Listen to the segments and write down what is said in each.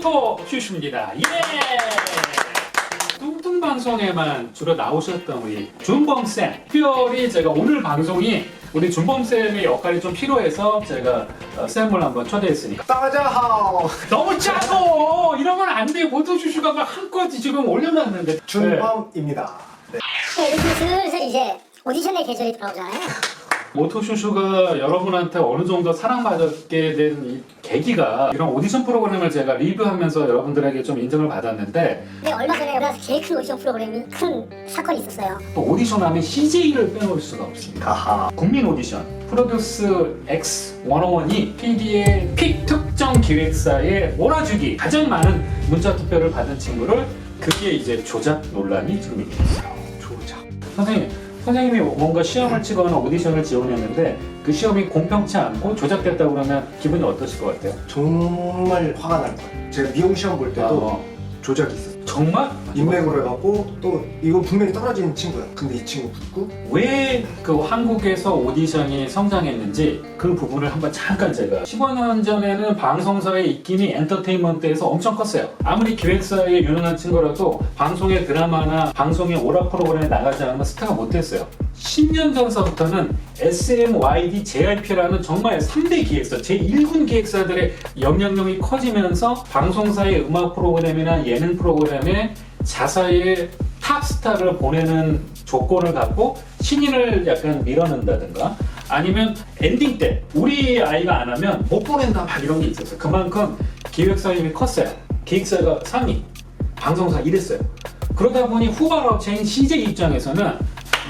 모토슈슈입니다. 예! 뚱뚱 방송에만 주로 나오셨던 우리 준범쌤. 특별히 제가 오늘 방송이 우리 준범쌤의 역할이 좀 필요해서 제가 쌤을 한번 초대했으니까. 따자하오. 너무 짜고 이러면 안 돼. 모토슈슈가 막 한껏 지금 올려놨는데. 준범입니다. 네. 이렇게 슬슬 이제 오디션의 계절이 돌아오잖아요. 모토슈슈가 여러분한테 어느 정도 사랑받게 된 이 계기가 이런 오디션 프로그램을 제가 리뷰하면서 여러분들에게 좀 인정을 받았는데, 근데 얼마 전에 우리나라에서 제일 큰 오디션 프로그램이 큰 사건이 있었어요. 또 오디션 하면 CJ를 빼놓을 수가 없습니다. 하하. 국민 오디션 프로듀스 X101이 PD의 픽 특정 기획사에 몰아주기 가장 많은 문자 투표를 받은 친구를, 그게 이제 조작 논란이 지금 있어요. 조작. 선생님이 뭔가 시험을 치거나 오디션을 지원했는데 그 시험이 공평치 않고 조작됐다고 그러면 기분이 어떠실 것 같아요? 정말 화가 날 거예요. 제가 미용 시험 볼 때도 조작이 있었어요. 정말? 인맥으로 해갖고 또 이건 분명히 떨어지는 친구야. 근데 이 친구 붙고 왜 그 한국에서 오디션이 성장했는지 그 부분을 한번 잠깐, 제가 15년 전에는 방송사의 입김이 엔터테인먼트에서 엄청 컸어요. 아무리 기획사에 유능한 친구라도 방송의 드라마나 방송의 오락 프로그램에 나가지 않으면 스타가 못됐어요. 10년 전서부터는 SMYD, JYP라는 정말 3대 기획사, 제1군 기획사들의 영향력이 커지면서 방송사의 음악 프로그램이나 예능 프로그램에 자사의 탑스타를 보내는 조건을 갖고 신인을 약간 밀어넣는다든가, 아니면 엔딩 때 우리 아이가 안 하면 못 보낸다, 막 이런 게 있었어요. 그만큼 기획사 힘이 컸어요. 기획사가 3위, 방송사 이랬어요. 그러다 보니 후발업체인 CJ 입장에서는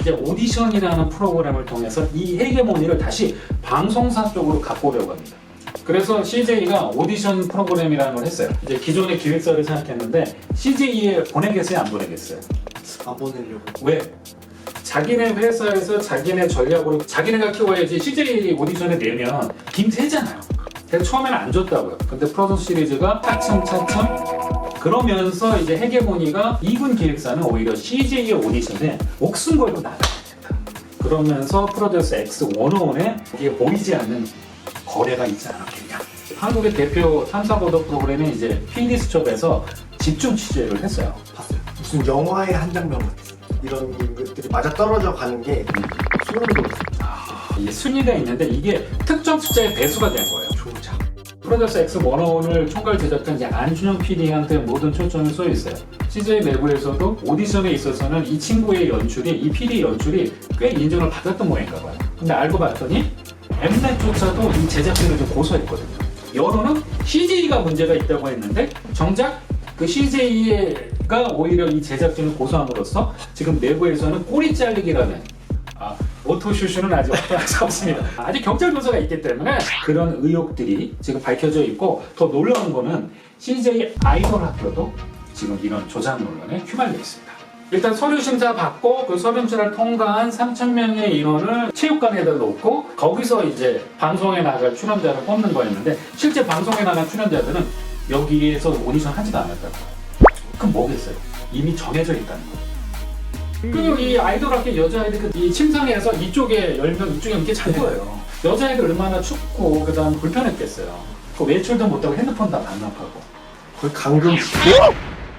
이제 오디션이라는 프로그램을 통해서 이 헤게모니를 다시 방송사 쪽으로 갖고 오려고 합니다. 그래서 CJ가 오디션 프로그램이라는 걸 했어요. 이제 기존의 기획사를 생각했는데 CJ에 보내겠어요, 안 보내겠어요? 안 보내려고. 왜? 자기네 회사에서 자기네 전략으로 자기네가 키워야지 CJ 오디션에 내면 김새잖아요. 그래서 처음에는 안 줬다고요. 근데 프로듀스 시리즈가 차츰차츰 그러면서 이제 헤게모니가 2군 기획사는 오히려 CJ의 오디션에 목숨 걸고 나가야 된다. 그러면서 프로듀스 X101에 이게 보이지 않는 거래가 있지 않았겠냐. 한국의 대표 탐사보도 프로그램이 이제 PD수첩에서 집중 취재를 했어요. 봤어요. 무슨 영화의 한 장면 같았어요. 이런 것들이 맞아 떨어져 가는 게 소름 돋았어요. 이게 순위가 있는데 이게 특정 숫자의 배수가 된 거예요. 조작. 프로듀스 X101을 총괄 제작한 이제 안준영 PD한테 모든 초점이 쏘여 있어요. CJ 내부에서도 오디션에 있어서는 이 친구의 연출이, 이 PD 연출이 꽤 인정을 받았던 모양인가 봐요. 근데 알고 봤더니 엠넷조차도 이 제작진을 좀 고소했거든요. 여론은 CJ가 문제가 있다고 했는데 정작 그 CJ가 오히려 이 제작진을 고소함으로써 지금 내부에서는 꼬리 잘리기라는, 모토슈슈는 아직 어떠할 수 없습니다. 아직 경찰 조사가 있기 때문에 그런 의혹들이 지금 밝혀져 있고, 더 놀라운 거는 CJ 아이돌 학교도 지금 이런 조작 논란에 휘말려 있습니다. 일단 서류 심사 받고 그 서류 심사를 통과한 3,000명의 인원을 체육관에다 놓고 거기서 이제 방송에 나갈 출연자를 뽑는 거였는데, 실제 방송에 나간 출연자들은 여기에서 오디션 하지도 않았다고. 그럼 뭐겠어요? 이미 정해져 있다는 거예요. 그리고 이 아이돌 학교 여자아이들 이 침상에서 이쪽에 열면 이쪽에 이렇게 잘 보여요. 여자애들 얼마나 춥고 그다음 불편했겠어요. 그 외출도 못하고 핸드폰 다 반납하고. 거의 감금.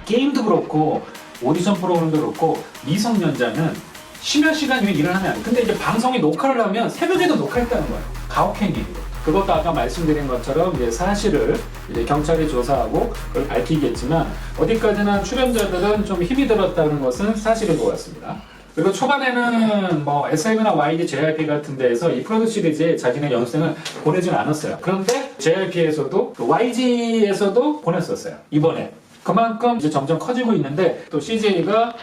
게임도 그렇고 오디션 프로그램도 그렇고 미성년자는 쉬는 시간 중에 일을 하면 안 돼. 근데 이제 방송에 녹화를 하면 새벽에도 녹화했다는 거예요. 가혹행위로. 그것도 아까 말씀드린 것처럼 이제 사실을 이제 경찰이 조사하고 그걸 밝히겠지만, 어디까지나 출연자들은 좀 힘이 들었다는 것은 사실인 것 같습니다. 그리고 초반에는 뭐 SM이나 YD, JYP 같은 데에서 이 프로듀스 시리즈에 자기네 연습생을 보내진 않았어요. 그런데 JYP에서도 YG에서도 보냈었어요. 이번에. 그만큼 이제 점점 커지고 있는데, 또 CJ가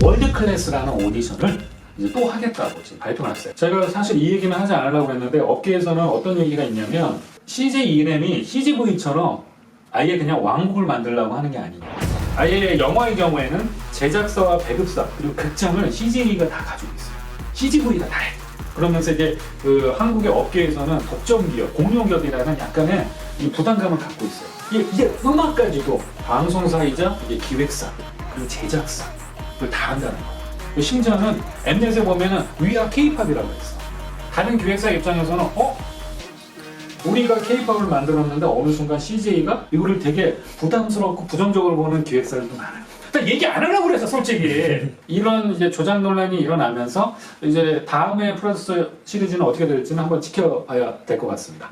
월드 클래스라는 오디션을 이제 또 하겠다고 지금 발표를 했어요. 제가 사실 이 얘기는 하지 않으려고 했는데, 업계에서는 어떤 얘기가 있냐면 CJ 이름이 CGV처럼 아예 그냥 왕국을 만들려고 하는 게 아니냐. 아예 영화의 경우에는 제작사와 배급사 그리고 극장을 CJ가 다 가지고 있어요. CGV가 다 해. 그러면서 이제 그 한국의 업계에서는 독점기업, 공룡기업이라는 약간의 이 부담감을 갖고 있어요. 이게 음악까지도 방송사이자 이게 기획사 그리고 제작사 그걸 다 한다는 거예요. 심지어는 엠넷에 보면은 We are K-pop이라고 했어. 다른 기획사 입장에서는 우리가 K-팝을 만들었는데 어느 순간 CJ가 이거를 되게 부담스럽고 부정적으로 보는 기획사들도 많아요. 일단 얘기 안 하려고 그래서 솔직히 이런 이제 조작 논란이 일어나면서 이제 다음에 프로듀서 시리즈는 어떻게 될지는 한번 지켜봐야 될 것 같습니다.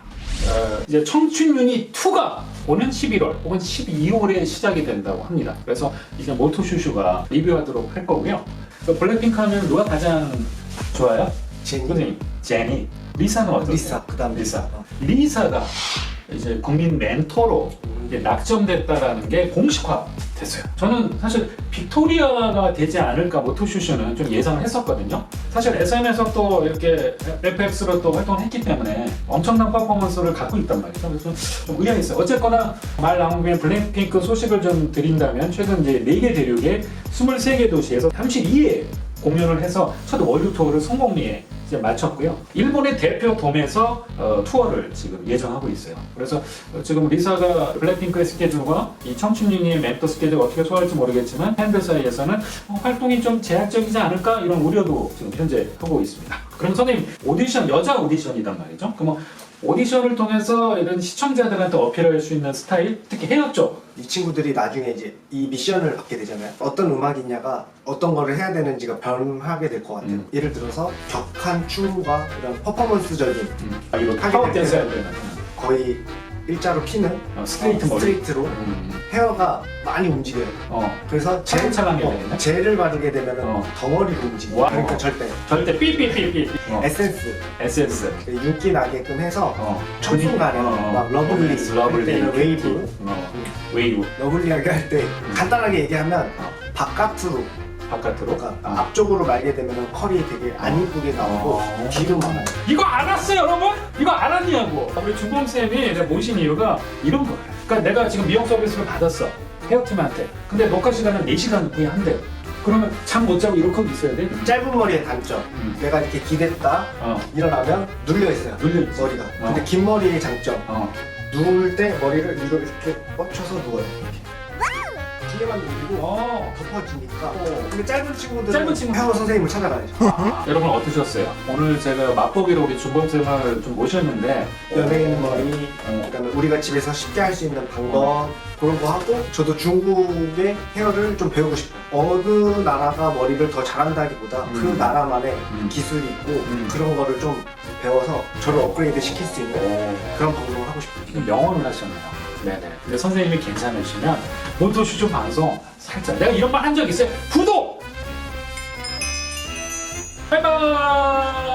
이제 청춘 유닛 2가 오는 11월 혹은 12월에 시작이 된다고 합니다. 그래서 이제 모토슈슈가 리뷰하도록 할 거고요. 블랙핑크 하면 누가 가장 좋아요? 제니, 선생님, 제니. 리사는 어떠세요? 리사, 그다음 리사. 리사가 이제 국민 멘토로 이제 낙점됐다라는 게 공식화 됐어요. 저는 사실 빅토리아가 되지 않을까 모토슈슈는 좀 예상을 했었거든요. 사실 SM에서 또 이렇게 FX로 또 활동을 했기 때문에 엄청난 퍼포먼스를 갖고 있단 말이죠. 그래서 좀 의아했어요. 어쨌거나 말 나온 김에 블랙핑크 소식을 좀 드린다면 최근 이제 4개 대륙의 23개 도시에서 32회 공연을 해서 첫 월드 투어를 성공리에 이제 마쳤고요. 일본의 대표 돔에서 투어를 지금 예정하고 있어요. 그래서 지금 리사가 블랙핑크의 스케줄과 이 청춘유니의 멤버 스케줄 어떻게 소화할지 모르겠지만 팬들 사이에서는 활동이 좀 제한적이지 않을까 이런 우려도 지금 현재 하고 있습니다. 그럼 선생님 오디션 여자 오디션이란 말이죠. 그럼 오디션을 통해서 이런 시청자들한테 어필할 수 있는 스타일, 특히 헤어 쪽. 이 친구들이 나중에 이제 이 미션을 받게 되잖아요. 어떤 음악이냐가 어떤 거를 해야 되는지가 변하게 될 것 같아요. 예를 들어서 격한 춤과 이런 퍼포먼스적인 이거 하게 파워 댄스 할 되면 때는 거의 일자로 피는 스트레이트 머리. 스트레이트로 헤어가 많이 움직여요. 그래서 차근차근하게 되겠네. 젤을 바르게 되면 덩어리로 움직여요. 와. 그러니까 절대 절대 삐삐삐삐. 에센스 윤기 나게끔 해서 촉수가래 어. 막 러블리 할 때는 웨이브 웨이브 러블리하게 할 때 간단하게 얘기하면 바깥으로 바깥으로. 그러니까 앞쪽으로 말게 되면 컬이 되게 안 이쁘게 나오고 뒤로 많아요. 이거 알았어요, 여러분? 이거 알았냐고. 우리 준범 쌤이 내가 모신 이유가 이런 거예요. 그러니까 내가 지금 미용 서비스를 받았어 헤어팀한테. 근데 녹화 시간은 4시간 후에 한대요. 그러면 잠 못 자고 이렇게 하고 있어야 돼? 짧은 머리의 단점 내가 이렇게 기댔다 일어나면 눌려 있어요. 눌려 있지. 머리가. 근데 긴 머리의 장점 누울 때 머리를 위로 이렇게 뻗쳐서 누워요. 기계만 누르고 덮어지니까. 근데 짧은 친구들은 헤어 선생님을 찾아가야죠. 여러분 어떠셨어요? 오늘 제가 맛보기로 우리 준범 쌤을 좀 모셨는데 연예인 머리, 그다음에 우리가 집에서 쉽게 할 수 있는 방법 그런 거 하고 저도 중국의 헤어를 좀 배우고 싶어요. 어느 나라가 머리를 더 잘한다기보다 그 나라만의 기술이 있고 그런 거를 좀 배워서 저를 업그레이드 시킬 수 있는 그런 방송을 하고 싶어요. 영어를 하셨네요. 네네. 근데 선생님이 괜찮으시면 모토슈즈 방송 살짝 내가 이런 말 한 적 있어요. 구독! 바이바이!